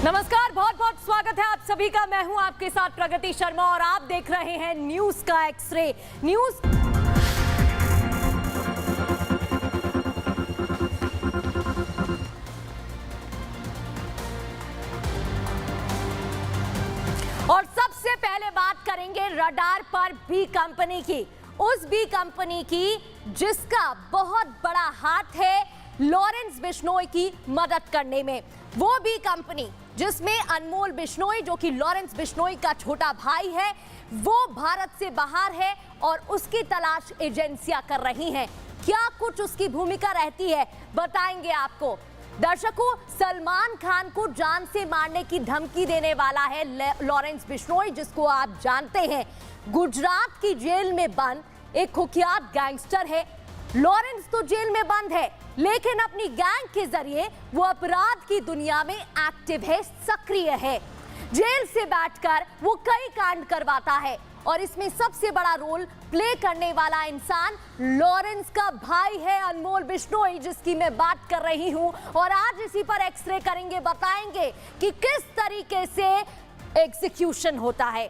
नमस्कार, बहुत बहुत स्वागत है आप सभी का। मैं हूं आपके साथ प्रगति शर्मा और आप देख रहे हैं न्यूज का एक्सरे न्यूज। और सबसे पहले बात करेंगे रडार पर बी कंपनी की, उस बी कंपनी की जिसका बहुत बड़ा हाथ है लॉरेंस बिश्नोई की मदद करने में। वो बी कंपनी जिसमें अनमोल बिश्नोई, जो कि लॉरेंस बिश्नोई का छोटा भाई है, वो भारत से बाहर है और उसकी तलाश एजेंसियां कर रही हैं। क्या कुछ उसकी भूमिका रहती है बताएंगे आपको। दर्शकों, सलमान खान को जान से मारने की धमकी देने वाला है लॉरेंस बिश्नोई, जिसको आप जानते हैं गुजरात की जेल में बंद एक कुख्यात गैंगस्टर है। लॉरेंस तो जेल में बंद है, लेकिन अपनी गैंग के जरिए वो अपराध की दुनिया में एक्टिव है, सक्रिय है। जेल से बैठकर वो कई कांड करवाता है और इसमें सबसे बड़ा रोल प्ले करने वाला इंसान लॉरेंस का भाई है अनमोल बिश्नोई, जिसकी मैं बात कर रही हूं। और आज इसी पर एक्सरे करेंगे, बताएंगे कि किस तरीके से एग्जीक्यूशन होता है।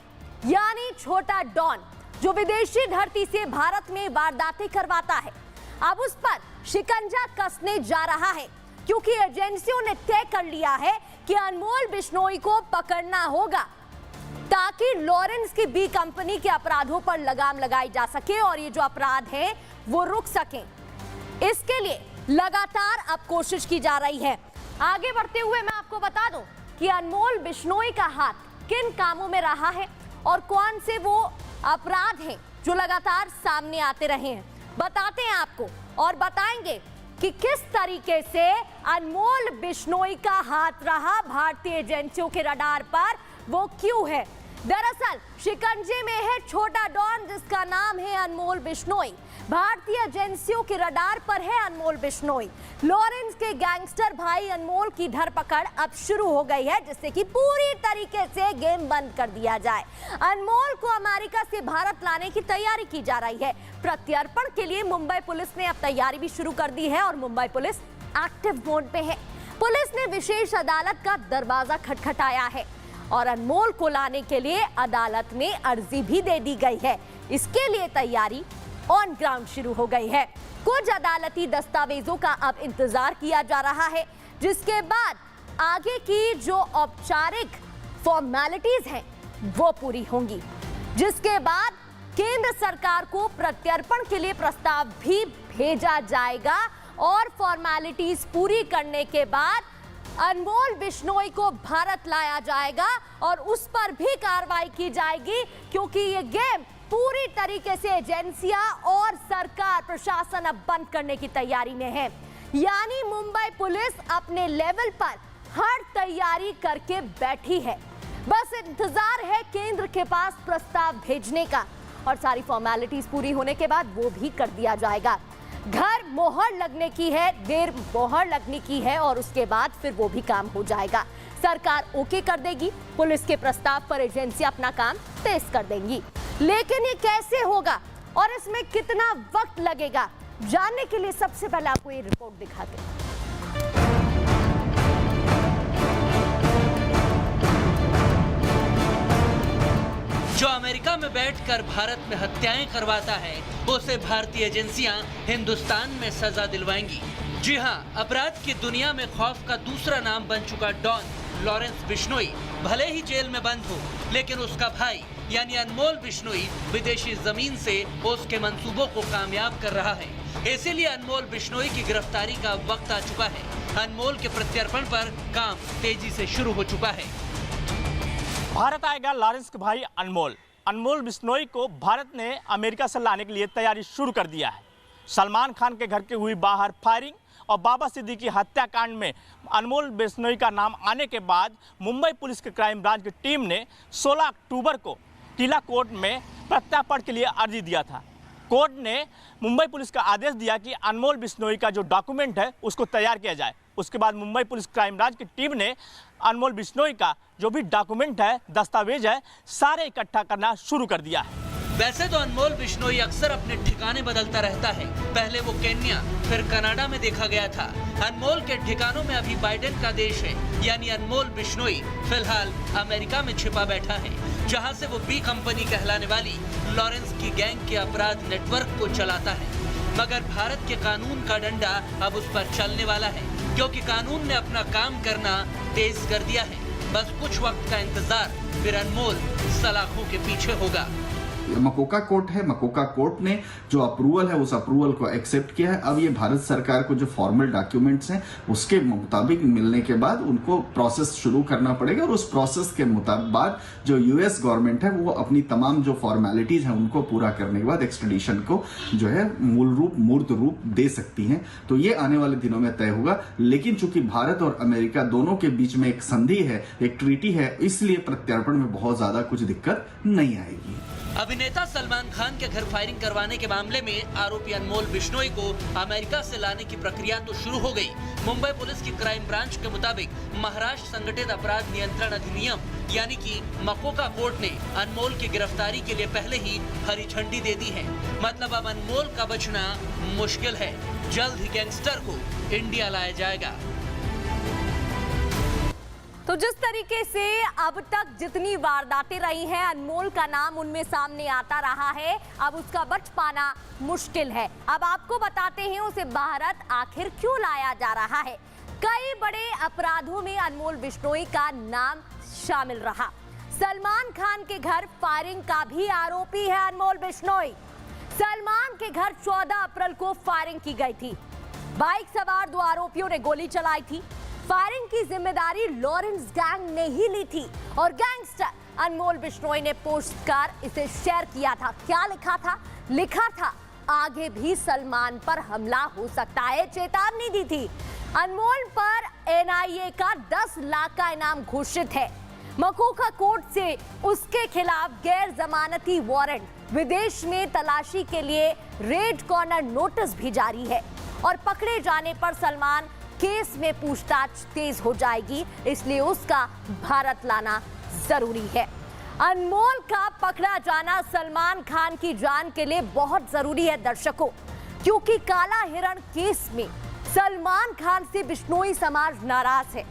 यानी छोटा डॉन जो विदेशी धरती से भारत में वारदातें करवाता है, अब उस पर शिकंजा कसने जा रहा है, क्योंकि एजेंसियों ने तय कर लिया है कि अनमोल बिश्नोई को पकड़ना होगा ताकि लॉरेंस की बी कंपनी के अपराधों पर लगाम लगाई जा सके और ये जो अपराध है वो रुक सके। इसके लिए लगातार अब कोशिश की जा रही है। आगे बढ़ते हुए मैं आपको बता दूं कि अनमोल बिश्नोई का हाथ किन कामों में रहा है और कौन से वो अपराध हैं जो लगातार सामने आते रहे हैं, बताते हैं आपको और बताएंगे कि किस तरीके से अनमोल बिश्नोई का हाथ रहा भारतीय एजेंसियों के रडार पर, वो क्यों है। दरअसल शिकंजे में है छोटा डॉन जिसका नाम है अनमोल बिश्नोई। भारतीय एजेंसियों के रडार पर है अनमोल बिश्नोई। लॉरेंस के गैंगस्टर भाई अनमोल की धरपकड़ अब शुरू हो गई है, जिससे कि पूरी तरीके से गेम बंद कर दिया जाए। अनमोल को अमेरिका से भारत लाने की तैयारी की जा रही है। प्रत्यर्पण के लिए मुंबई पुलिस ने अब तैयारी भी शुरू कर दी है और मुंबई पुलिस एक्टिव मोड पे है। पुलिस ने विशेष अदालत का दरवाजा खटखटाया है और अनमोल को लाने के लिए अदालत में अर्जी भी दे दी गई है। इसके लिए तैयारी ऑन ग्राउंड शुरू हो गई है। कुछ अदालती दस्तावेजों का अब इंतजार किया जा रहा है, जिसके बाद आगे की जो औपचारिक फॉर्मेलिटीज हैं वो पूरी होंगी, जिसके बाद केंद्र सरकार को प्रत्यर्पण के लिए प्रस्ताव भी भेजा जाएगा और फॉर्मेलिटीज पूरी करने के बाद अनमोल बिश्नोई को भारत लाया जाएगा और उस पर भी कार्रवाई की जाएगी, क्योंकि ये गेम पूरी तरीके से एजेंसियां और सरकार प्रशासन अब बंद करने की तैयारी में है। यानी मुंबई पुलिस अपने लेवल पर हर तैयारी करके बैठी है, बस इंतजार है केंद्र के पास प्रस्ताव भेजने का और सारी फॉर्मेलिटीज पूरी होने के बाद वो भी कर दिया जाएगा। घर मोहर लगने की है, देर मोहर लगने की है और उसके बाद फिर वो भी काम हो जाएगा। सरकार ओके कर देगी, पुलिस के प्रस्ताव पर एजेंसी अपना काम तेज कर देंगी। लेकिन ये कैसे होगा और इसमें कितना वक्त लगेगा, जानने के लिए सबसे पहले आपको ये रिपोर्ट दिखाते हैं। जो अमेरिका में बैठकर भारत में हत्याएं करवाता है, उसे भारतीय एजेंसियां हिंदुस्तान में सजा दिलवाएंगी। जी हां, अपराध की दुनिया में खौफ का दूसरा नाम बन चुका डॉन लॉरेंस बिश्नोई भले ही जेल में बंद हो, लेकिन उसका भाई यानी अनमोल बिश्नोई विदेशी जमीन से उसके मंसूबों को कामयाब कर रहा है। इसीलिए अनमोल बिश्नोई की गिरफ्तारी का वक्त आ चुका है। अनमोल के प्रत्यर्पण पर काम तेजी से शुरू हो चुका है। भारत आएगा लॉरेंस के भाई अनमोल बिश्नोई को भारत ने अमेरिका से लाने के लिए तैयारी शुरू कर दिया है। सलमान खान के घर की हुई बाहर फायरिंग और बाबा सिद्दीकी हत्याकांड में अनमोल बिश्नोई का नाम आने के बाद मुंबई पुलिस के क्राइम ब्रांच की टीम ने 16 अक्टूबर को टिला कोर्ट में प्रत्यार्पण के लिए अर्जी दिया था। कोर्ट ने मुंबई पुलिस का आदेश दिया कि अनमोल बिश्नोई का जो डॉक्यूमेंट है उसको तैयार किया जाए। उसके बाद मुंबई पुलिस क्राइम ब्रांच की टीम ने अनमोल बिश्नोई का जो भी डॉक्यूमेंट है, दस्तावेज है, सारे इकट्ठा करना शुरू कर दिया है। वैसे तो अनमोल बिश्नोई अक्सर अपने ठिकाने बदलता रहता है। पहले वो केन्या, फिर कनाडा में देखा गया था। अनमोल के ठिकानों में अभी बाइडेन का देश है, यानी अनमोल बिश्नोई फिलहाल अमेरिका में छिपा बैठा है, जहां से वो बी कंपनी कहलाने वाली लॉरेंस की गैंग के अपराध नेटवर्क को चलाता है। मगर भारत के कानून का डंडा अब उस पर चलने वाला है, क्योंकि कानून ने अपना काम करना तेज कर दिया है। बस कुछ वक्त का इंतजार, फिर अनमोल सलाखों के पीछे होगा। मकोका कोर्ट है, मकोका कोर्ट ने जो अप्रूवल है उस अप्रूवल को एक्सेप्ट किया है। अब ये भारत सरकार को जो फॉर्मल डॉक्यूमेंट्स हैं उसके मुताबिक मिलने के बाद उनको प्रोसेस शुरू करना पड़ेगा, और उस प्रोसेस के मुताबिक बाद जो यूएस गवर्नमेंट है वो अपनी तमाम जो फॉर्मेलिटीज हैं उनको पूरा करने के बाद एक्सट्रेडिशन को जो है मूर्त रूप दे सकती हैं। तो ये आने वाले दिनों में तय होगा। लेकिन चूंकि भारत और अमेरिका दोनों के बीच में एक संधि है, एक ट्रीटी है, इसलिए प्रत्यार्पण में बहुत ज्यादा कुछ दिक्कत नहीं आएगी। अभिनेता सलमान खान के घर फायरिंग करवाने के मामले में आरोपी अनमोल बिश्नोई को अमेरिका से लाने की प्रक्रिया तो शुरू हो गई। मुंबई पुलिस की क्राइम ब्रांच के मुताबिक महाराष्ट्र संगठित अपराध नियंत्रण अधिनियम यानी कि मकोका कोर्ट ने अनमोल की गिरफ्तारी के लिए पहले ही हरी झंडी दे दी है। मतलब अब अनमोल का बचना मुश्किल है। जल्द ही गैंगस्टर को इंडिया लाया जाएगा। तो जिस तरीके से अब तक जितनी वारदातें रही हैं, अनमोल का नाम उनमें सामने आता रहा है, अब उसका बच पाना मुश्किल है। अब आपको बताते हैं उसे भारत आखिर क्यों लाया जा रहा है। कई बड़े अपराधों में अनमोल बिश्नोई का नाम शामिल रहा। सलमान खान के घर फायरिंग का भी आरोपी है अनमोल बिश्नोई। सलमान के घर 14 अप्रैल को फायरिंग की गई थी। बाइक सवार 2 आरोपियों ने गोली चलाई थी। फायरिंग की जिम्मेदारी लॉरेंस गैंग ने ही ली थी और गैंगस्टर अनमोल बिश्नोई ने पोस्ट कर इसे शेयर किया था। क्या लिखा था? लिखा था आगे भी सलमान पर हमला हो सकता है, चेतावनी दी थी। अनमोल पर एनआईए का 10 लाख का इनाम घोषित है। मकोका कोर्ट से उसके खिलाफ गैर जमानती वारंट, विदेश में तलाशी के लिए रेड कॉर्नर नोटिस भी जारी है और पकड़े जाने पर सलमान केस में पूछताछ तेज हो जाएगी, इसलिए उसका भारत लाना जरूरी है। अनमोल का पकड़ा जाना सलमान खान की जान के लिए बहुत जरूरी है दर्शकों, क्योंकि काला हिरण केस में सलमान खान से बिश्नोई समाज नाराज है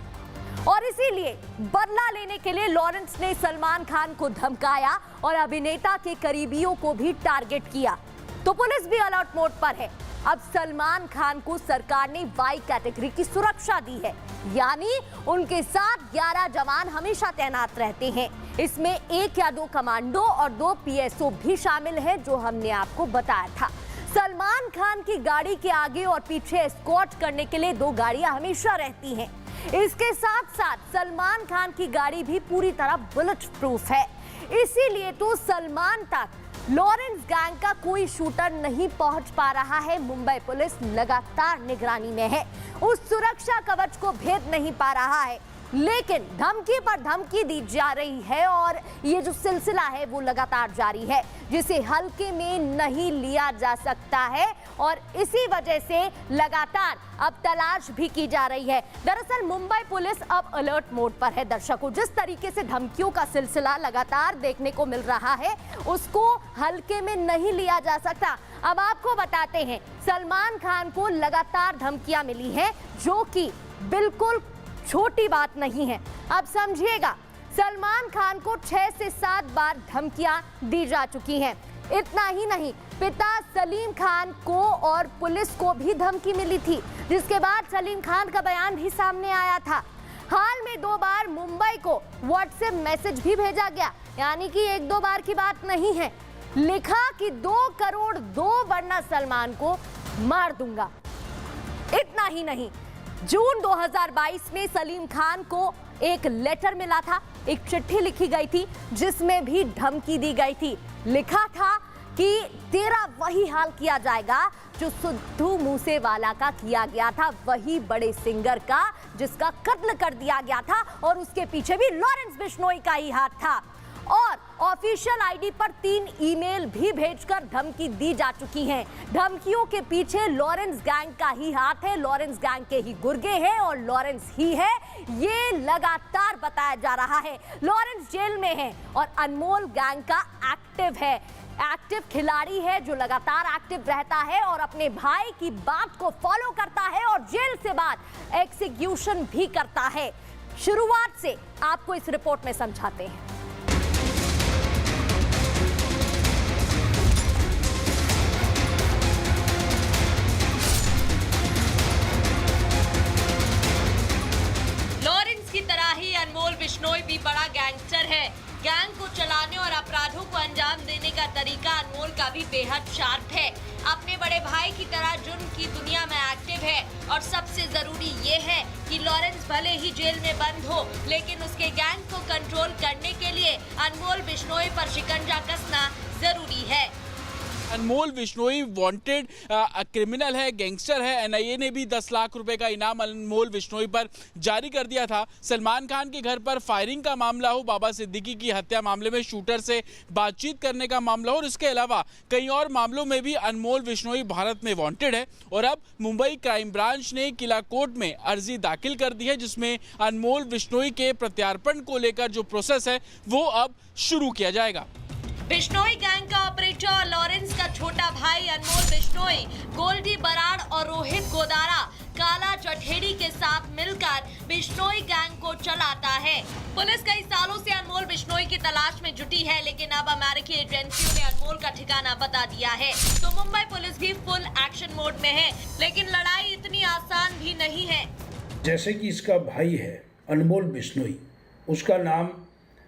और इसीलिए बदला लेने के लिए लॉरेंस ने सलमान खान को धमकाया और अभिनेता के करीबियों को भी टारगेट किया। तो पुलिस भी अलर्ट मोड पर है। अब सलमान खान को सरकार ने वाई कैटेगरी की सुरक्षा दी है, यानी उनके साथ 11 जवान हमेशा तैनात रहते हैं। इसमें 1 या 2 कमांडो और 2 पीएसओ भी शामिल हैं, जो हमने आपको बताया था। सलमान खान की गाड़ी के आगे और पीछे एस्कॉर्ट करने के लिए 2 गाड़ियां हमेशा रहती हैं। इसके साथ साथ सलमान खान की गाड़ी भी पूरी तरह बुलेट प्रूफ है। इसीलिए तो सलमान तक लॉरेंस गैंग का कोई शूटर नहीं पहुंच पा रहा है। मुंबई पुलिस लगातार निगरानी में है, उस सुरक्षा कवच को भेद नहीं पा रहा है, लेकिन धमकी पर धमकी दी जा रही है और ये जो सिलसिला है वो लगातार जारी है, जिसे हल्के में नहीं लिया जा सकता है और इसी वजह से लगातार अब तलाश भी की जा रही है। दरअसल मुंबई पुलिस अब अलर्ट मोड पर है दर्शकों। जिस तरीके से धमकियों का सिलसिला लगातार देखने को मिल रहा है, उसको हल्के में नहीं लिया जा सकता। अब आपको बताते हैं, सलमान खान को लगातार धमकियां मिली हैं, जो कि बिल्कुल छोटी बात नहीं है। अब समझिएगा, सलमान खान को 6 से 7 बार धमकियां दी जा चुकी हैं। इतना ही नहीं, पिता सलीम खान को और पुलिस को भी धमकी मिली थी, जिसके बाद सलीम खान का बयान भी सामने आया था। हाल में 2 बार मुंबई को व्हाट्सएप मैसेज भी भेजा गया, यानी कि 1-2 बार की बात नहीं है। लिखा कि 2 करोड़ दो वरना सलमान को मार दूंगा। इतना ही नहीं, जून 2022 में सलीम खान को एक लेटर मिला था, एक चिट्ठी लिखी गई थी, जिसमें भी धमकी दी गई थी। लिखा था कि तेरा वही हाल किया जाएगा जो सिद्धू मूसेवाला का किया गया था, वही बड़े सिंगर का जिसका कत्ल कर दिया गया था, और उसके पीछे भी लॉरेंस बिश्नोई का ही हाथ था। और ऑफिशियल आईडी पर 3 ईमेल भी भेजकर धमकी दी जा चुकी हैं। धमकियों के पीछे लॉरेंस गैंग का ही हाथ है, लॉरेंस गैंग के ही गुर्गे हैं और लॉरेंस ही है, ये लगातार बताया जा रहा है। लॉरेंस जेल में है और अनमोल गैंग का एक्टिव है। एक्टिव खिलाड़ी है जो लगातार एक्टिव रहता है और अपने भाई की बात को फॉलो करता है और जेल से बाद एग्जीक्यूशन भी करता है। शुरुआत से आपको इस रिपोर्ट में समझाते हैं। लॉरेंस की तरह ही अनमोल बिश्नोई भी बड़ा गैंगस्टर है। गैंग को चलाने और अपराधों को अंजाम देने का तरीका अनमोल का भी बेहद शार्प है। अपने बड़े भाई की तरह जुर्म की दुनिया में एक्टिव है और सबसे जरूरी ये है कि लॉरेंस भले ही जेल में बंद हो, लेकिन उसके गैंग को कंट्रोल करने के लिए अनमोल बिश्नोई पर शिकंजा कसना जरूरी है। अनमोल बिश्नोई वांटेड क्रिमिनल है, गैंगस्टर है। एनआईए ने भी 10 लाख रुपए का इनाम अनमोल बिश्नोई पर जारी कर दिया था। सलमान खान के घर पर फायरिंग का मामला हो, बाबा सिद्दीकी की हत्या मामले में शूटर से बातचीत करने का मामला हो और इसके अलावा कई और मामलों में भी अनमोल बिश्नोई भारत में वांटेड है। और अब मुंबई क्राइम ब्रांच ने किला कोर्ट में अर्जी दाखिल कर दी है, जिसमें अनमोल बिश्नोई के प्रत्यार्पण को लेकर जो प्रोसेस है वो अब शुरू किया जाएगा। बिश्नोई गैंग का ऑपरेटर लॉरेंस का छोटा भाई अनमोल बिश्नोई गोल्डी बराड़ और रोहित गोदारा काला चठेड़ी के साथ मिलकर बिश्नोई गैंग को चलाता है। पुलिस कई सालों से अनमोल बिश्नोई की तलाश में जुटी है, लेकिन अब अमेरिकी एजेंसियों ने अनमोल का ठिकाना बता दिया है। तो मुंबई पुलिस भी फुल एक्शन मोड में है, लेकिन लड़ाई इतनी आसान भी नहीं है। जैसे कि इसका भाई है अनमोल बिश्नोई, उसका नाम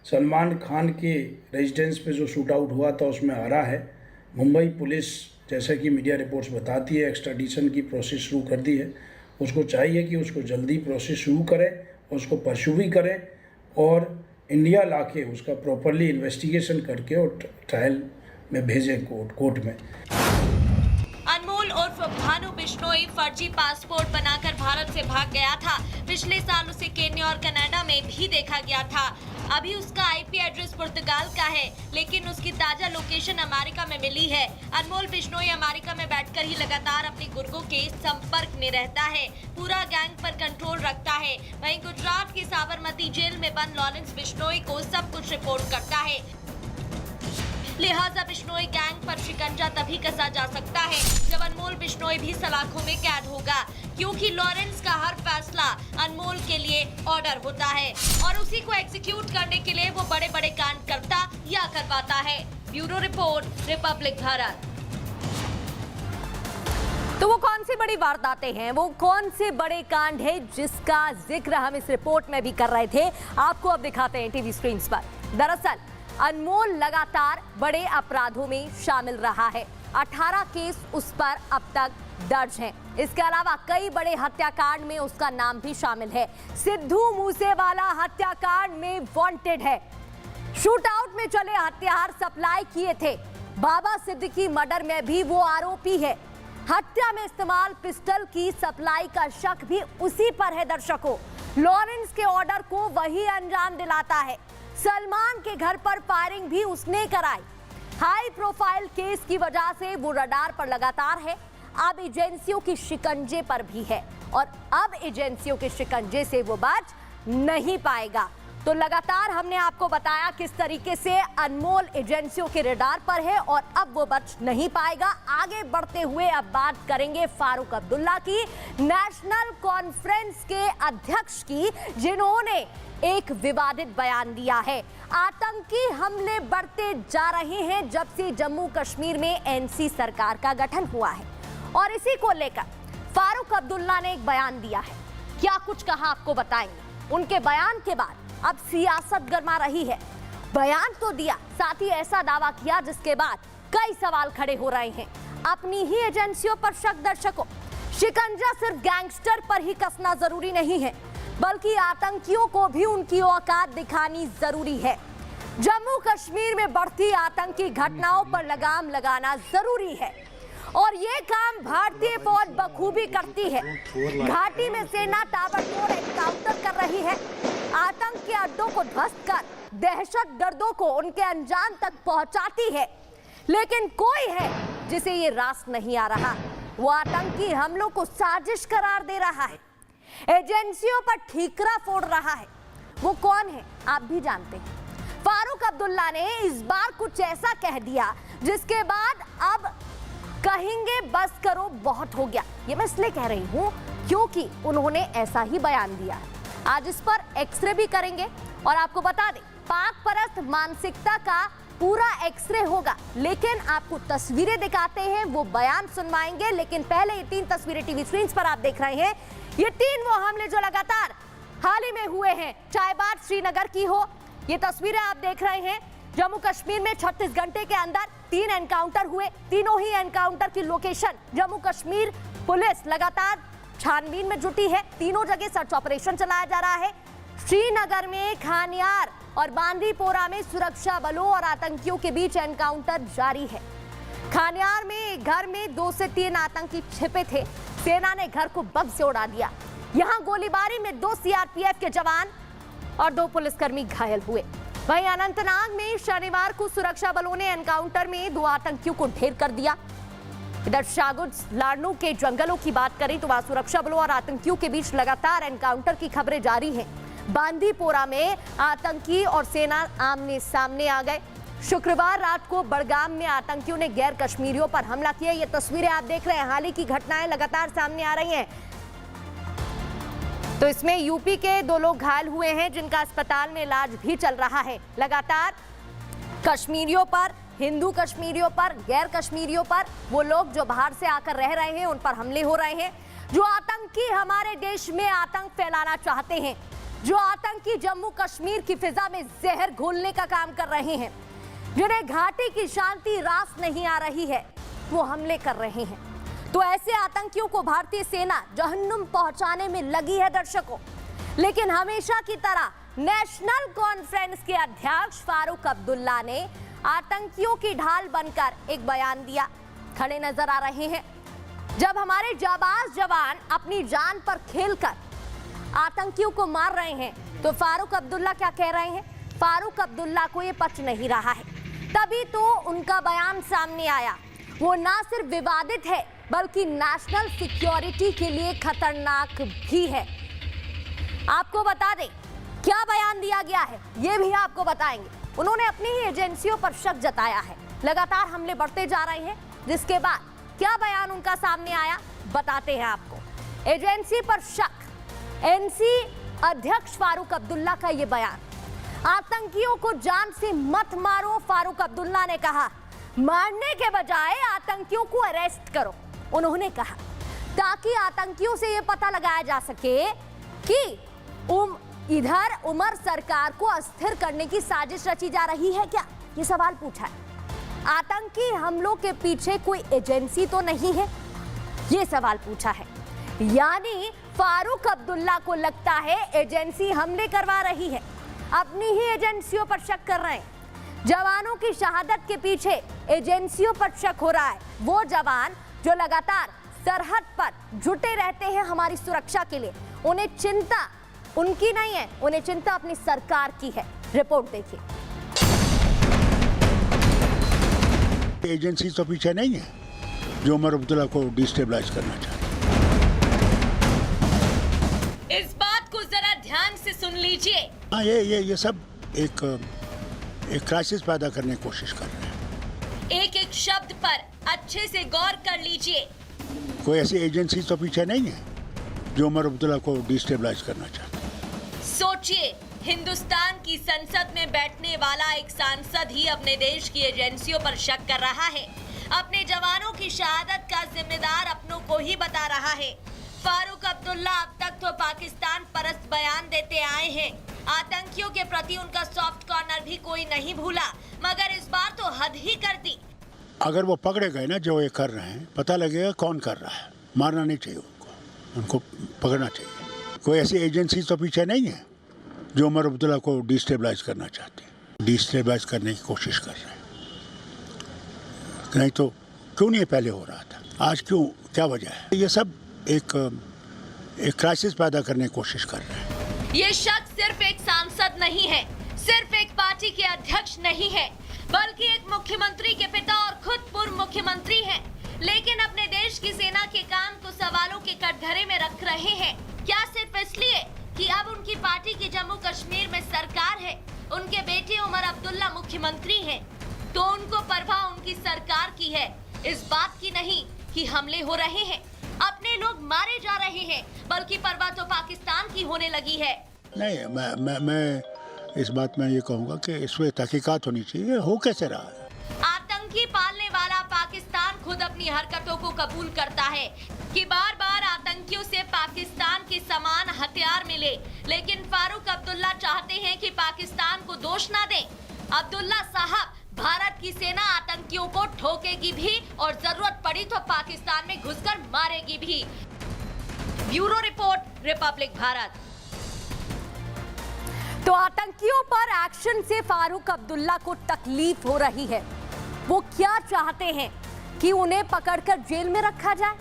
सलमान खान के रेजिडेंस पे जो शूट आउट हुआ था उसमें आ रहा है। मुंबई पुलिस, जैसा कि मीडिया रिपोर्ट्स बताती है, एक्स्ट्राडिशन की प्रोसेस शुरू कर दी है। उसको चाहिए कि उसको जल्दी प्रोसेस शुरू करें, उसको परस्यू भी करें और इंडिया लाके उसका प्रॉपरली इन्वेस्टिगेशन करके और ट्रायल में भेजें कोर्ट में। अनमोल उर्फ भानु बिश्नोई फर्जी पासपोर्ट बनाकर भारत से भाग गया था। पिछले साल उसे केन्या और कनाडा में भी देखा गया था। अभी उसका आईपी एड्रेस पुर्तगाल का है, लेकिन उसकी ताजा लोकेशन अमेरिका में मिली है। अनमोल बिश्नोई अमेरिका में बैठकर ही लगातार अपने गुर्गों के संपर्क में रहता है, पूरा गैंग पर कंट्रोल रखता है। वहीं गुजरात की साबरमती जेल में बंद लॉरेंस बिश्नोई को सब कुछ रिपोर्ट करता है। लिहाजा बिश्नोई गैंग पर शिकंजा तभी कसा जा सकता है जब अनमोल बिश्नोई भी सलाखों में कैद होगा, क्योंकि लॉरेंस का हर फैसला अनमोल के लिए ऑर्डर होता है और उसी को एग्जीक्यूट करने के लिए वो बड़े बड़े कांड करता या करवाता है। Bureau report, Republic Bharat. तो वो कौन सी बड़ी वारदातें हैं, वो कौन से बड़े कांड है जिसका जिक्र हम इस रिपोर्ट में भी कर रहे थे, आपको अब दिखाते हैं टीवी स्क्रीन पर। दरअसल अनमोल लगातार बड़े अपराधों में शामिल रहा है। 18 केस उस पर अब तक दर्ज हैं। इसके अलावा कई बड़े हत्याकांड में उसका नाम भी शामिल है। सिद्धू मूसेवाला हत्याकांड में वांटेड है। शूटआउट में चले हथियार सप्लाई किए थे। बाबा सिद्दीकी मर्डर में भी वो आरोपी है। हत्या में इस्तेमाल पिस्टल की सप्लाई का शक भी उसी पर है। दर्शकों, लॉरेंस के ऑर्डर को वही अंजाम दिलाता है। सलमान के घर पर फायरिंग भी उसने कराई। हाई प्रोफाइल केस की वजह से वो रडार पर लगातार है। अब एजेंसियों की शिकंजे पर भी है और अब एजेंसियों के शिकंजे से वो बच नहीं पाएगा। तो लगातार हमने आपको बताया किस तरीके से अनमोल एजेंसियों के रडार पर है और अब वो बच नहीं पाएगा। आगे बढ़ते हुए अब बात करेंगे फारूक अब्दुल्ला की, नेशनल कॉन्फ्रेंस के अध्यक्ष की, जिन्होंने एक विवादित बयान दिया है। आतंकी हमले बढ़ते जा रहे हैं जब से जम्मू कश्मीर में एनसी सरकार का गठन हुआ है और इसी को लेकर फारूक अब्दुल्ला ने एक बयान दिया है। क्या कुछ कहा आपको बताएंगे। उनके बयान के बाद अब सियासत गर्मा रही है। बयान तो दिया, साथ ही ऐसा दावा किया जिसके बाद कई सवाल खड़े हो रहे हैं। अपनी ही एजेंसियों पर शक। दर्शकों, शिकंजा सिर्फ गैंगस्टर पर ही कसना जरूरी नहीं है, बल्कि आतंकियों को भी उनकी औकात दिखानी जरूरी है। जम्मू कश्मीर में बढ़ती आतंकी घटनाओं पर लगाम लगाना जरूरी है और ये काम भारतीय फौज बखूबी करती है। घाटी में सेना ताबड़तोड़ एनकाउंटर कर रही है। आतंक के अड्डों को ध्वस्त कर दहशत गर्दों को उनके अंजाम तक पहुंचाती है। लेकिन कोई है जिसे ये रास नहीं आ रहा। वो आतंकी हमलों को साजिश करार दे रहा है, एजेंसियों पर ठीकरा फोड़ रहा है। वो कौन है आप भी जानते हैं। फारूक अब्दुल्ला ने इस बार कुछ ऐसा कह दिया जिसके बाद अब कहेंगे बस करो बहुत हो गया। ये मैं इसलिए कह रही हूं क्योंकि उन्होंने ऐसा ही बयान दिया है। आज इस पर एक्सरे भी करेंगे और आपको बता दें पाक परस्त मानसिकता का पूरा एक्सरे होगा, लेकिन आपको तस्वीरें दिखाते हैं, वो बयान सुनवाएंगे। लेकिन पहले ये 3 तस्वीरें टीवी स्क्रीन पर आप देख रहे हैं, ये 3 वो हमले जो लगातार हाल ही में हुए हैं, चाहे बात श्रीनगर की हो। ये तस्वीरें आप देख रहे हैं, जम्मू कश्मीर में 36 घंटे के अंदर 3 एनकाउंटर हुए। तीनों ही एनकाउंटर की लोकेशन जम्मू कश्मीर पुलिस लगातार छानबीन में जुटी है। तीनों जगह सर्च ऑपरेशन चलाया जा रहा है। श्रीनगर में खानियार और बांदीपोरा में सुरक्षा बलों और आतंकियों के बीच एनकाउंटर जारी है। खानियार में एक घर में 2 से 3 आतंकी छिपे थे, सेना ने घर को बम से उड़ा दिया। यहां गोलीबारी में 2 सीआरपीएफ के जवान और 2 पुलिसकर्मी घायल हुए। वहीं अनंतनाग में शनिवार को सुरक्षा बलों ने एनकाउंटर में 2 आतंकियों को ढेर कर दिया। इधर शागुज लारनू के जंगलों की बात करें तो वहां सुरक्षा बलों और आतंकियों के बीच लगातार एनकाउंटर की खबरें जारी हैं। बांदीपोरा में आतंकी और सेना आमने सामने आ गए। शुक्रवार रात को बड़गाम में आतंकियों ने गैर कश्मीरियों पर हमला किया। ये तस्वीरें आप देख रहे हैं, हाल ही की घटनाएं लगातार सामने आ रही हैं। तो इसमें यूपी के 2 लोग घायल हुए हैं जिनका अस्पताल में इलाज भी चल रहा है। लगातार कश्मीरियों पर, हिंदू कश्मीरियों पर, गैर कश्मीरियों पर, वो लोग जो बाहर से आकर रह रहे हैं उन पर हमले हो रहे हैं। जो आतंकी हमारे देश में आतंक फैलाना चाहते हैं, जो आतंकी जम्मू कश्मीर की फिजा में जहर घोलने का काम कर रहे हैं, जिन्हें घाटी की शांति रास नहीं आ रही है, वो हमले कर रहे हैं। तो ऐसे आतंकियों को भारतीय सेना जहन्नुम पहुंचाने में लगी है दर्शकों। लेकिन हमेशा की तरह नेशनल कॉन्फ्रेंस के अध्यक्ष फारूक अब्दुल्ला ने आतंकियों की ढाल बनकर एक बयान दिया। खड़े नजर आ रहे हैं जब हमारे जाबाज जवान अपनी जान पर खेलकर आतंकियों को मार रहे हैं, तो फारूक अब्दुल्ला क्या कह रहे हैं? फारूक अब्दुल्ला को ये पच नहीं रहा है, तभी तो उनका बयान सामने आया। वो ना सिर्फ विवादित है बल्कि नेशनल सिक्योरिटी के लिए खतरनाक भी है। आपको बता दें क्या बयान दिया गया है, ये भी आपको बताएंगे। उन्होंने अपनी ही एजेंसियों पर शक जताया है। लगातार हमले बढ़ते जा रहे हैं, जिसके बाद क्या बयान उनका सामने आया बताते हैं आपको। एजेंसी पर शक, एनसी अध्यक्ष फारूक अब्दुल्ला का ये बयान। आतंकियों को जान से मत मारो, फारूक अब्दुल्ला ने कहा। मारने के बजाय आतंकियों को अरेस्ट करो, उन्होंने कहा, ताकि आतंकियों से ये पता लगाया जा सके कि इधर उमर सरकार को अस्थिर करने की साजिश रची जा रही है क्या। ये सवाल पूछा है। आतंकी हमलों के पीछे कोई एजेंसी तो नहीं है, ये सवाल पूछा है। यानी फारूक अब्दुल्ला को लगता है एजेंसी हमले करवा रही है, अपनी ही एजेंसियों पर शक कर रहे हैं। जवानों की शहादत के पीछे एजेंसियों पर शक हो रहा है। वो जवान जो लगातार सरहद पर जुटे रहते हैं हमारी सुरक्षा के लिए, उन्हें चिंता उनकी नहीं है, उन्हें चिंता अपनी सरकार की है। रिपोर्ट देखिए। एजेंसी तो पीछे नहीं है जो उमर अब्दुल्ला को डिस्टेबलाइज करना चाहती। इस बात को जरा ध्यान से सुन लीजिए। हाँ, ये सब एक क्राइसिस पैदा करने की कोशिश कर रहे हैं। एक एक शब्द पर अच्छे से गौर कर लीजिए। कोई ऐसी एजेंसी तो पीछे नहीं है जो उमर अब्दुल्ला को डिस्टेबलाइज करना चाहती। सोचिए, हिंदुस्तान की संसद में बैठने वाला एक सांसद ही अपने देश की एजेंसियों पर शक कर रहा है। अपने जवानों की शहादत का जिम्मेदार अपनों को ही बता रहा है। फारूक अब्दुल्ला अब तक तो पाकिस्तान परस्त बयान देते आए हैं। आतंकियों के प्रति उनका सॉफ्ट कॉर्नर भी कोई नहीं भूला, मगर इस बार तो हद ही कर दी। अगर वो पकड़े गए ना जो ये कर रहे हैं, पता लगेगा कौन कर रहा है। मारना नहीं चाहिए उनको पकड़ना चाहिए। कोई ऐसी एजेंसी तो पीछे नहीं है जो उमर अब्दुल्ला को डिस्टेबलाइज करना चाहती है, डिस्टेबलाइज करने की कोशिश कर रहे हैं। नहीं तो क्यों नहीं पहले हो रहा था, आज क्यों, क्या वजह है? ये सब एक क्राइसिस पैदा करने की कोशिश कर रहे हैं। ये शख्स सिर्फ एक सांसद नहीं है, सिर्फ एक पार्टी के अध्यक्ष नहीं है, बल्कि एक मुख्यमंत्री के पिता और खुद पूर्व मुख्यमंत्री हैं। लेकिन अपने देश की सेना के काम को सवालों के कटघरे में रख रहे हैं। क्या सिर्फ इसलिए कि अब उनकी पार्टी की जम्मू कश्मीर में सरकार है? उनके बेटे उमर मुख्यमंत्री हैं, तो उनको परवाह उनकी सरकार की है, इस बात की नहीं कि हमले हो रहे हैं, अपने लोग मारे जा रहे हैं, बल्कि परवाह तो पाकिस्तान की होने लगी है। नहीं, मैं इस बात में ये कहूँगा कि इस पर तहकीकात होनी चाहिए। हो कैसे रहा है? आतंकी पालने वाला पाकिस्तान खुद अपनी हरकतों को कबूल करता है कि बार बार आतंकियों से पाकिस्तान के समान हथियार मिले, लेकिन फारूक अब्दुल्ला चाहते हैं कि पाकिस्तान को दोष ना दें। अब्दुल्ला साहब, भारत की सेना आतंकियों को ठोकेगी भी और जरूरत पड़ी तो पाकिस्तान में घुसकर मारेगी भी। Bureau report, Republic Bharat. तो आतंकियों पर एक्शन से फारूक अब्दुल्ला को तकलीफ हो रही है। वो क्या चाहते हैं कि उन्हें पकड़कर जेल में रखा जाए,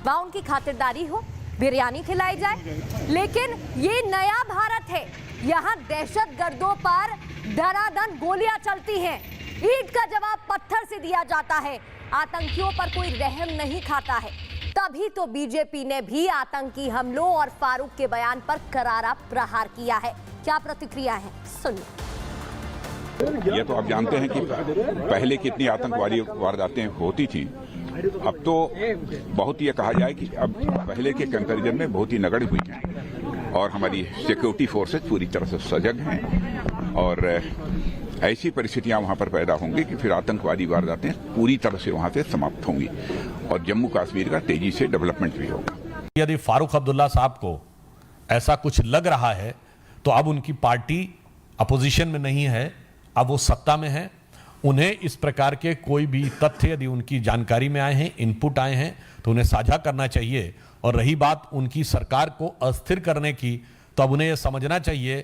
वहां उनकी खातिरदारी हो, बिरयानी खिलाई जाए। लेकिन ये नया भारत है, यहाँ दहशतगर्दों पर धड़ाधड़ गोलियां चलती हैं, ईंट का जवाब पत्थर से दिया जाता है, आतंकियों पर कोई रहम नहीं खाता है। तभी तो बीजेपी ने भी आतंकी हमलों और फारूक के बयान पर करारा प्रहार किया है। क्या प्रतिक्रिया है, सुनिए। ये तो आप जानते हैं कि पहले कितनी आतंकवादी वारदातें होती थी, अब तो बहुत ये कहा जाए कि अब पहले के कंपैरिजन में बहुत ही नगण्य हुई हैं और हमारी सिक्योरिटी फोर्सेस पूरी तरह से सजग हैं और ऐसी परिस्थितियां वहां पर पैदा होंगी कि फिर आतंकवादी वारदातें पूरी तरह से वहां से समाप्त होंगी और जम्मू कश्मीर का तेजी से डेवलपमेंट भी होगा। यदि फारूक अब्दुल्ला साहब को ऐसा कुछ लग रहा है तो अब उनकी पार्टी अपोजिशन में नहीं है, अब वो सत्ता में है। उन्हें इस प्रकार के कोई भी तथ्य यदि उनकी जानकारी में आए हैं, इनपुट आए हैं, तो उन्हें साझा करना चाहिए। और रही बात उनकी सरकार को अस्थिर करने की, तो अब उन्हें यह समझना चाहिए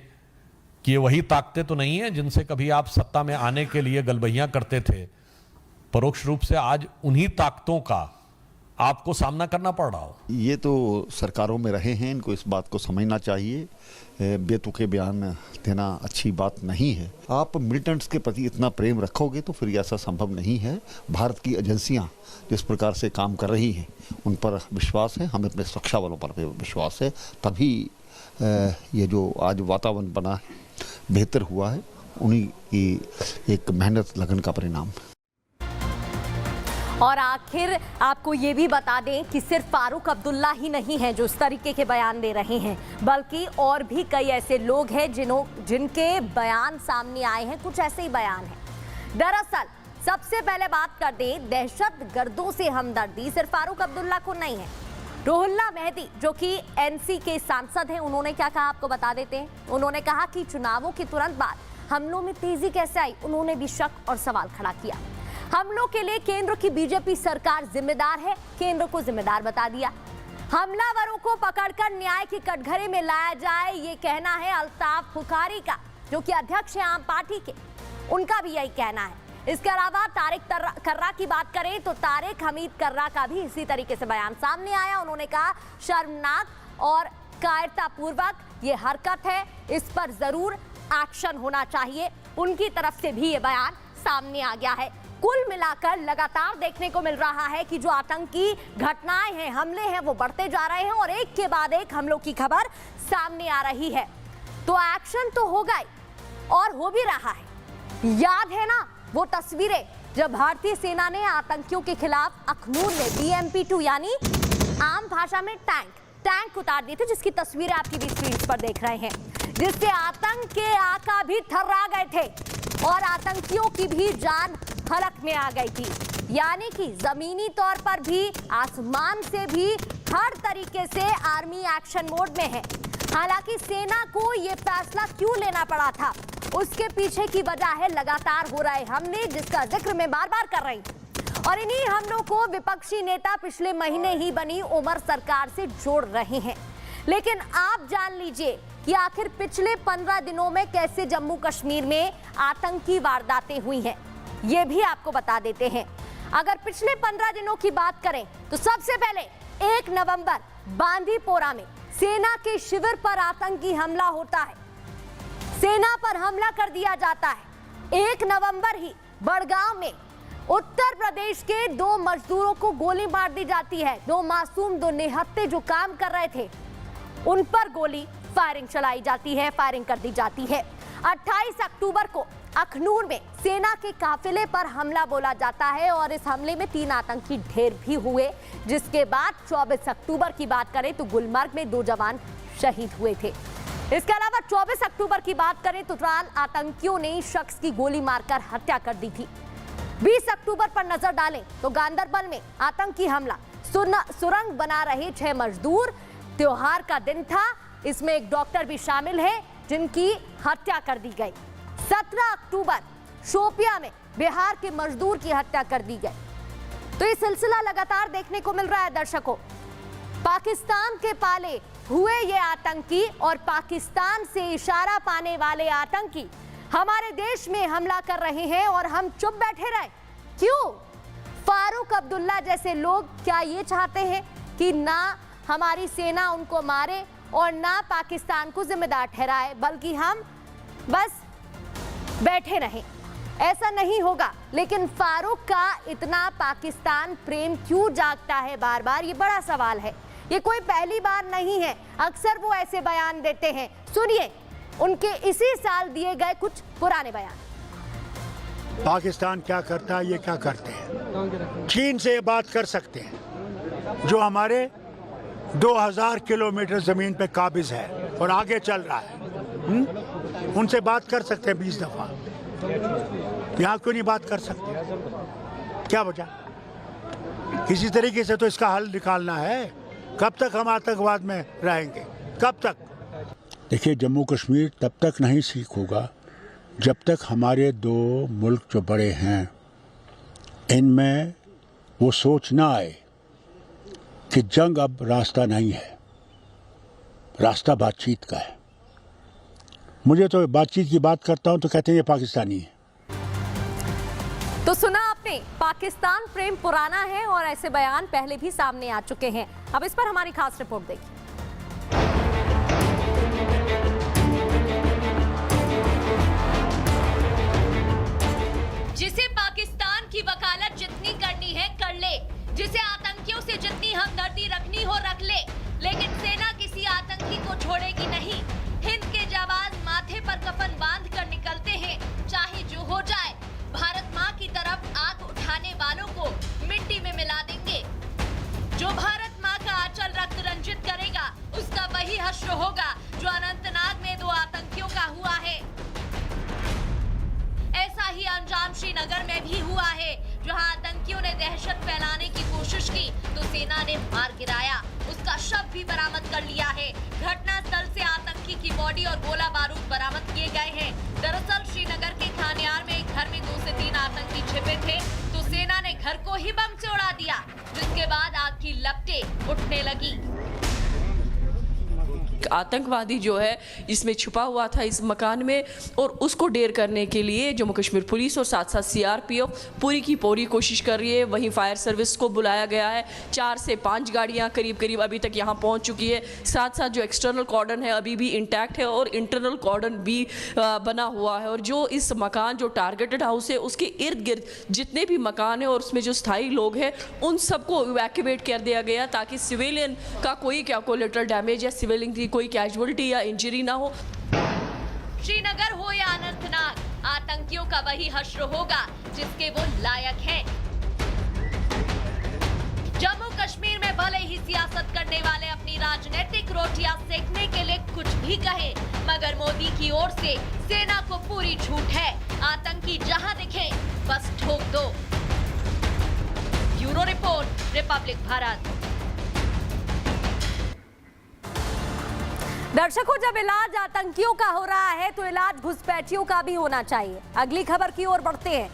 कि ये वही ताकतें तो नहीं हैं जिनसे कभी आप सत्ता में आने के लिए गलबहियां करते थे। परोक्ष रूप से आज उन्हीं ताकतों का आपको सामना करना पड़ रहा हो। ये तो सरकारों में रहे हैं, इनको इस बात को समझना चाहिए। बेतुके बयान देना अच्छी बात नहीं है। आप मिलिटेंट्स के प्रति इतना प्रेम रखोगे तो फिर ऐसा संभव नहीं है। भारत की एजेंसियां जिस प्रकार से काम कर रही हैं उन पर विश्वास है, हमें अपने सुरक्षा बलों पर विश्वास है। तभी ये जो आज वातावरण बना है, बेहतर हुआ है, उन्हीं की एक मेहनत लगन का परिणाम। और आखिर आपको ये भी बता दें कि सिर्फ फारूक अब्दुल्ला ही नहीं है जो इस तरीके के बयान दे रहे हैं, बल्कि और भी कई ऐसे लोग हैं जिनके बयान सामने आए हैं। कुछ ऐसे ही बयान हैं। दरअसल सबसे पहले बात कर दें, दहशतगर्दों से हमदर्दी सिर्फ फारूक अब्दुल्ला को नहीं है। रुहुल्ला मेहदी जो कि एनसी के सांसद हैं, उन्होंने क्या कहा आपको बता देते हैं। उन्होंने कहा कि चुनावों के तुरंत बाद हमलों में तेजी कैसे आई, उन्होंने भी शक और सवाल खड़ा किया। हमलों के लिए केंद्र की बीजेपी सरकार जिम्मेदार है, केंद्र को जिम्मेदार बता दिया। हमलावरों को पकड़कर न्याय की कटघरे में लाया जाए, ये कहना है अल्ताफ बुखारी का, जो कि अध्यक्ष है आम पार्टी के, उनका भी यही कहना है। इसके अलावा तारिक कर्रा की बात करें तो तारिक हमीद कर्रा का भी इसी तरीके से बयान सामने आया। उन्होंने कहा शर्मनाक और कायरतापूर्वक ये हरकत है, इस पर जरूर एक्शन होना चाहिए। उनकी तरफ से भी ये बयान सामने आ गया है। कुल मिलाकर लगातार देखने को मिल रहा है कि जो आतंकी घटनाएं हैं, हमले हैं, वो बढ़ते जा रहे हैं और एक के बाद एक हमलों की खबर सामने आ रही है। तो एक्शन तो होगा ही और हो भी रहा है। याद है ना वो तस्वीरें जब भारतीय सेना ने आतंकियों के खिलाफ अखनूर में BMP-2 यानी आम भाषा में टैंक उतार दिए थे, जिसकी तस्वीरें आपकी भी स्क्रीन पर देख रहे हैं, जिससे आतंक के आका भी थर्रा गए थे और आतंकियों की भी जान हलक में आ गई थी। यानी कि जमीनी तौर पर भी, आसमान से भी, हर तरीके से आर्मी एक्शन मोड में है। हालांकि सेना को यह फैसला क्यों लेना पड़ा था, उसके पीछे की वजह है लगातार हो रहे हमले, जिसका जिक्र मैं बार बार कर रही हूं। और इन्हीं हमलों को विपक्षी नेता पिछले महीने ही बनी उमर सरकार से जोड़ रहे हैं। लेकिन आप जान लीजिए कि आखिर पिछले 15 दिनों में कैसे जम्मू कश्मीर में आतंकी वारदातें हुई हैं, ये भी आपको बता देते हैं। अगर पिछले 15 दिनों की बात करें तो सबसे पहले 1 नवंबर बांदीपोरा में सेना के शिविर पर आतंकी हमला होता है, सेना पर हमला कर दिया जाता है। 1 नवंबर ही बड़गांव में उत्तर प्रदेश के 2 मजदूरों को गोली मार दी जाती है। 2 मासूम, 2 निहत्थे जो काम कर रहे थे, उन पर गोली फायरिंग चलाई जाती है, फायरिंग कर दी जाती है। 28 अक्टूबर को अखनूर में सेना के काफिले पर हमला बोला जाता है और इस हमले में 3 आतंकी ढेर भी हुए, जिसके बाद 24 अक्टूबर की बात करें तो गुलमर्ग में 2 जवान शहीद हुए थे। इसके अलावा 24 अक्टूबर की बात करें तो त्राल आतंकियों ने शख्स की गोली मारकर हत्या कर दी थी। 20 अक्टूबर पर नजर डालें तो गांदरबल में आतंकी हमला, सुरंग बना रहे 6 मजदूर, त्योहार का दिन था, इसमें एक डॉक्टर भी शामिल है जिनकी हत्या कर दी गई। 17 अक्टूबर शोपिया में बिहार के मजदूर की हत्या कर दी गई। तो ये सिलसिला लगातार देखने को मिल रहा है दर्शकों। पाकिस्तान के पाले हुए ये आतंकी और पाकिस्तान से इशारा पाने वाले आतंकी हमारे देश में हमला कर रहे हैं और हम चुप बैठे रहे। क्यों? फारूक अब्दुल्ला जैसे लोग क्या ये चाहते हैं कि ना हमारी सेना उनको मारे और ना पाकिस्तान को जिम्मेदार ठहराए, बल्कि हम बस बैठे रहें? ऐसा नहीं होगा। लेकिन फारूक का इतना पाकिस्तान प्रेम क्यों जागता है बार बार, ये बड़ा सवाल है। ये कोई पहली बार नहीं है, अक्सर वो ऐसे बयान देते हैं। सुनिए उनके इसी साल दिए गए कुछ पुराने बयान। पाकिस्तान क्या करता है, ये क्या करते हैं। चीन से ये बात कर सकते हैं जो हमारे 2000 किलोमीटर जमीन पे काबिज है और आगे चल रहा है। उनसे बात कर सकते हैं 20 दफा, यहाँ क्यों नहीं बात कर सकते? क्या वजह? किसी तरीके से तो इसका हल निकालना है। कब तक हम आतंकवाद में रहेंगे, कब तक? देखिए, जम्मू कश्मीर तब तक नहीं सीख होगा जब तक हमारे 2 मुल्क जो बड़े हैं इनमें वो सोच ना आए कि जंग अब रास्ता नहीं है, रास्ता बातचीत का है। मुझे तो बातचीत की बात करता हूं तो कहते हैं ये पाकिस्तानी है। तो सुना आपने, पाकिस्तान प्रेम पुराना है और ऐसे बयान पहले भी सामने आ चुके हैं। अब इस पर हमारी खास रिपोर्ट देखिए। जिसे पाकिस्तान की वकालत जितनी करनी है कर ले, जिसे आतंकियों से जितनी हमदर्दी रखनी हो रख ले, लेकिन सेना किसी आतंकी को छोड़ेगी नहीं। हिंद के जवान माथे पर कफन बांध कर निकलते हैं, चाहे जो हो जाए। भारत माँ की तरफ आग उठाने वालों को मिट्टी में मिला देंगे। जो भारत माँ का आंचल रक्त रंजित करेगा उसका वही हश्र होगा जो अनंतनाग में 2 आतंकियों का हुआ है। ऐसा ही अंजाम श्रीनगर में भी हुआ है, जहां आतंकियों ने दहशत फैलाने की कोशिश की तो सेना ने मार गिराया। उसका शव भी बरामद कर लिया है। घटनास्थल से आतंकी की बॉडी और गोला बारूद बरामद किए गए हैं। दरअसल श्रीनगर के खानियार में एक घर में 2 से 3 आतंकी छिपे थे तो सेना ने घर को ही बम से उड़ा दिया, जिसके बाद आग की लपटें उठने लगी। आतंकवादी जो है इसमें छुपा हुआ था इस मकान में, और उसको ढेर करने के लिए जम्मू कश्मीर पुलिस और साथ साथ सीआरपीएफ पूरी की पूरी कोशिश कर रही है। वहीं फायर सर्विस को बुलाया गया है। 4 से 5 गाड़ियां करीब अभी तक यहां पहुंच चुकी है। साथ साथ जो एक्सटर्नल कॉर्डन है अभी भी इंटैक्ट है और इंटरनल कॉर्डन भी बना हुआ है। और जो इस मकान जो टारगेटेड हाउस है उसके इर्द गिर्द जितने भी मकान है और उसमें जो स्थायी लोग हैं उन सबको इवैक्यूएट कर दिया गया ताकि सिविलियन का कोई क्या कोलेटरल डैमेज या सिविलियन की कोई कैजुअलिटी या इंजरी ना हो। श्रीनगर हो या अनंतनाग, आतंकियों का वही हश्र होगा जिसके वो लायक हैं। जम्मू कश्मीर में भले ही सियासत करने वाले अपनी राजनीतिक रोटियां सेकने के लिए कुछ भी कहे, मगर मोदी की ओर से सेना को पूरी छूट है। आतंकी जहां दिखे बस ठोक दो। Bureau report, Republic Bharat. दर्शकों, जब इलाज आतंकियों का हो रहा है तो इलाज घुसपैठियों का भी होना चाहिए। अगली खबर की ओर बढ़ते हैं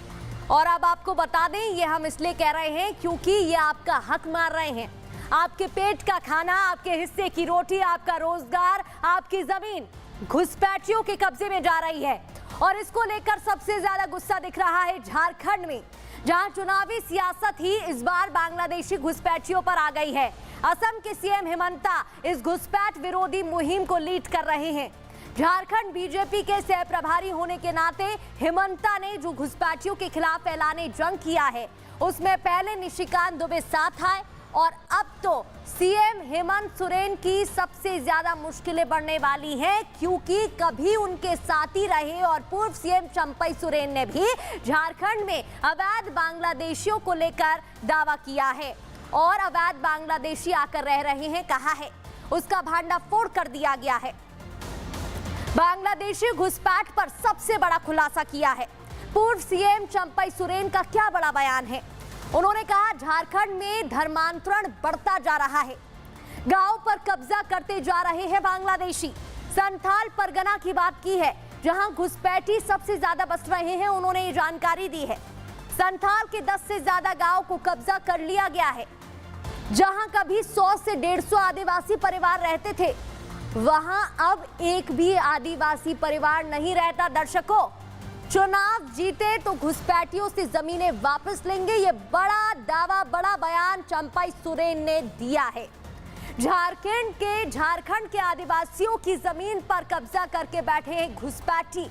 और अब आपको बता दें, ये हम इसलिए कह रहे हैं क्योंकि ये आपका हक मार रहे हैं। आपके पेट का खाना, आपके हिस्से की रोटी, आपका रोजगार, आपकी जमीन घुसपैठियों के कब्जे में जा रही है। और इसको लेकर सबसे ज्यादा गुस्सा दिख रहा है झारखंड में, जहां चुनावी सियासत ही इस बार बांग्लादेशी घुसपैठियों पर आ गई है। असम के सीएम हिमंता इस घुसपैठ विरोधी मुहिम को लीड कर रहे हैं। झारखंड बीजेपी के सह प्रभारी होने के नाते हिमंता ने जो घुसपैठियों के खिलाफ ऐलाने जंग किया है उसमें पहले निशिकांत दुबे साथ आए और अब तो सीएम हेमंत सोरेन की सबसे ज्यादा मुश्किलें बढ़ने वाली हैं, क्योंकि कभी उनके साथी रहे और पूर्व सीएम चंपई सोरेन ने भी झारखंड में अवैध बांग्लादेशियों को लेकर दावा किया है और अवैध बांग्लादेशी आकर रह रहे हैं कहा है। उसका भांडाफोड़ कर दिया गया है। बांग्लादेशी घुसपैठ पर सबसे बड़ा खुलासा किया है। पूर्व सीएम चंपई सोरेन का क्या बड़ा बयान है। उन्होंने कहा झारखंड में धर्मांतरण बढ़ता जा रहा है, गांव पर कब्जा करते जा रहे हैं बांग्लादेशी। संथाल परगना की बात की है, जहां घुसपैठी सबसे ज्यादा बस रहे हैं। उन्होंने ये जानकारी दी है। संथाल के 10 से ज्यादा गांव को कब्जा कर लिया गया है। जहां कभी 100 से 150 आदिवासी परिवार रहते थे, वहां अब एक भी आदिवासी परिवार नहीं रहता। दर्शकों, चुनाव जीते तो घुसपैठियों से जमीनें वापस लेंगे, ये बड़ा दावा, बड़ा बयान चंपई सोरेन ने दिया है। झारखंड के आदिवासियों की जमीन पर कब्जा करके बैठे हैं घुसपैठी।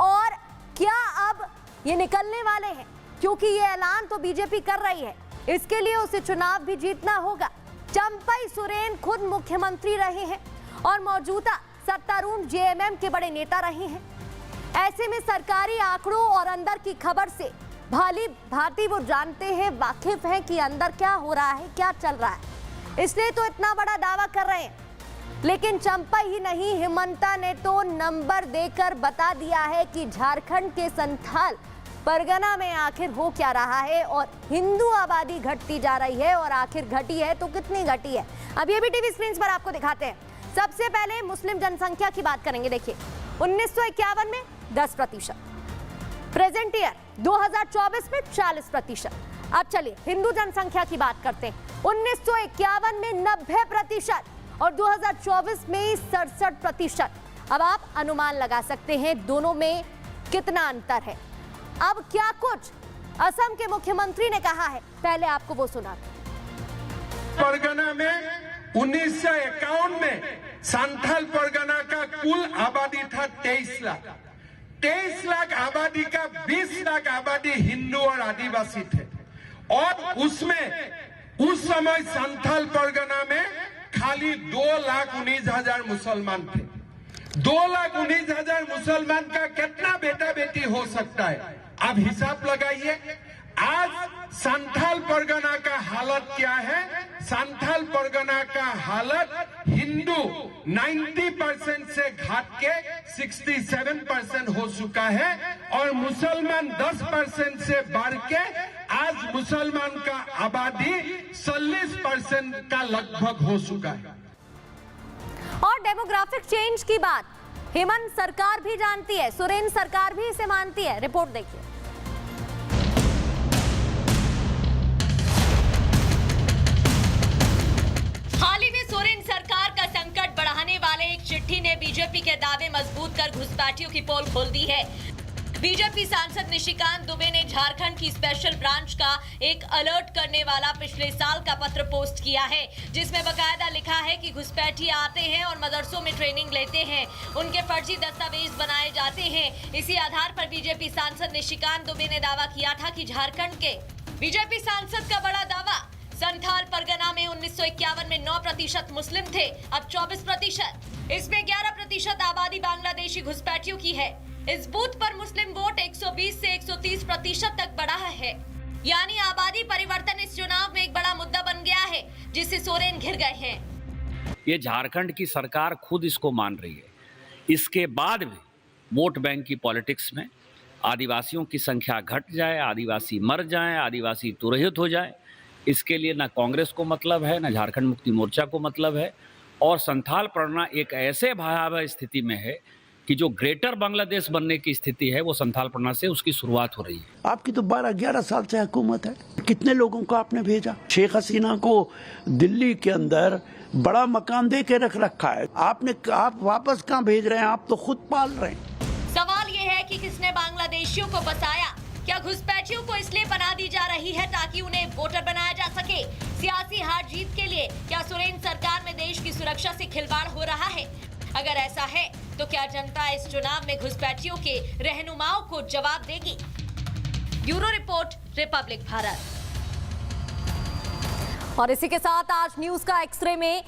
और क्या अब ये निकलने वाले हैं, क्योंकि ये ऐलान तो बीजेपी कर रही है, इसके लिए उसे चुनाव भी जीतना होगा। चंपई सोरेन खुद मुख्यमंत्री रहे हैं और मौजूदा सत्तारूढ़ जेएमएम के बड़े नेता रहे हैं। ऐसे में सरकारी आंकड़ों और अंदर की खबर से भली भांति वो जानते हैं, वाकिफ हैं कि अंदर क्या हो रहा है, क्या चल रहा है, इसलिए तो इतना बड़ा दावा कर रहे हैं। लेकिन चंपई ही नहीं, हिमंता ने तो नंबर देकर बता दिया है कि झारखंड के संथाल परगना में आखिर हो क्या रहा है और हिंदू आबादी घटती जा रही है, और आखिर घटी है तो कितनी घटी है, अब ये भी टीवी स्क्रीन पर आपको दिखाते हैं। सबसे पहले मुस्लिम जनसंख्या की बात करेंगे। देखिए 1951 में 10%, प्रेजेंट ईयर 2024 में 40%। अब चलिए हिंदू जनसंख्या की बात करते हैं। 1951 में 90% और 2024 में 67%। अब आप अनुमान लगा सकते हैं दोनों में कितना अंतर है। अब क्या कुछ असम के मुख्यमंत्री ने कहा है, पहले आपको वो सुना। परगना में 1951 में संथाल परगना का कुल आबादी था 23 लाख। 23 लाख आबादी का 20 लाख आबादी हिंदू और आदिवासी थे, और उसमें उस समय संथाल परगना में खाली 2,19,000 मुसलमान थे। 2,19,000 मुसलमान का कितना बेटा बेटी हो सकता है, आप हिसाब लगाइए। आज संथाल परगना का हालत क्या है? संथाल परगना का हालत हिंदू 90% से घट के 67% हो चुका है, और मुसलमान 10% से बढ़ के आज मुसलमान का आबादी 40% का लगभग हो चुका है। और डेमोग्राफिक चेंज की बात हेमंत सरकार भी जानती है, सोरेन सरकार भी इसे मानती है। रिपोर्ट देखिए। हाल ही में सोरेन सरकार का संकट बढ़ाने वाले एक चिट्ठी ने बीजेपी के दावे मजबूत कर घुसपैठियों की पोल खोल दी है। बीजेपी सांसद निशिकांत दुबे ने झारखंड की स्पेशल ब्रांच का एक अलर्ट करने वाला पिछले साल का पत्र पोस्ट किया है, जिसमें बकायदा लिखा है कि घुसपैठी आते हैं और मदरसों में ट्रेनिंग लेते हैं, उनके फर्जी दस्तावेज बनाए जाते हैं। इसी आधार पर बीजेपी सांसद निशिकांत दुबे ने दावा किया था कि झारखंड के बीजेपी सांसद का बड़ा दावा, संथाल परगना में 1951 में 9% मुस्लिम थे, अब 24%। इसमें 11% आबादी बांग्लादेशी घुसपैठियों की है। इस बूथ पर मुस्लिम वोट 120 से 130% तक बढ़ा है, यानी आबादी परिवर्तन इस चुनाव में एक बड़ा मुद्दा बन गया है, जिससे सोरेन घिर गए हैं। ये झारखंड की सरकार खुद इसको मान रही है। इसके बाद भी वोट बैंक की पॉलिटिक्स में आदिवासियों की संख्या घट जाए, आदिवासी मर जाएं, आदिवासी तुरहित हो जाए, इसके लिए ना कांग्रेस को मतलब है, ना झारखंड मुक्ति मोर्चा को मतलब है। और संथाल परगना एक ऐसे भयावह स्थिति में है कि जो ग्रेटर बांग्लादेश बनने की स्थिति है, वो संथाल परगना से उसकी शुरुआत हो रही है। आपकी तो 12-11 साल से हुकूमत है, कितने लोगों को आपने भेजा? शेख हसीना को दिल्ली के अंदर बड़ा मकान दे के रख रखा है, आप वापस कहाँ भेज रहे हैं? आप तो खुद पाल रहे हैं। सवाल ये है कि किसने बांग्लादेशियों को बसाया? क्या घुसपैठियों को इसलिए पनाह दी जा रही है ताकि उन्हें वोटर बनाया जा सके? सियासी हार जीत के लिए क्या सोरेन सरकार में देश की सुरक्षा से खिलवाड़ हो रहा है? अगर ऐसा है तो क्या जनता इस चुनाव में घुसपैठियों के रहनुमाओं को जवाब देगी? Bureau report, Republic Bharat. और इसी के साथ आज न्यूज का एक्सरे में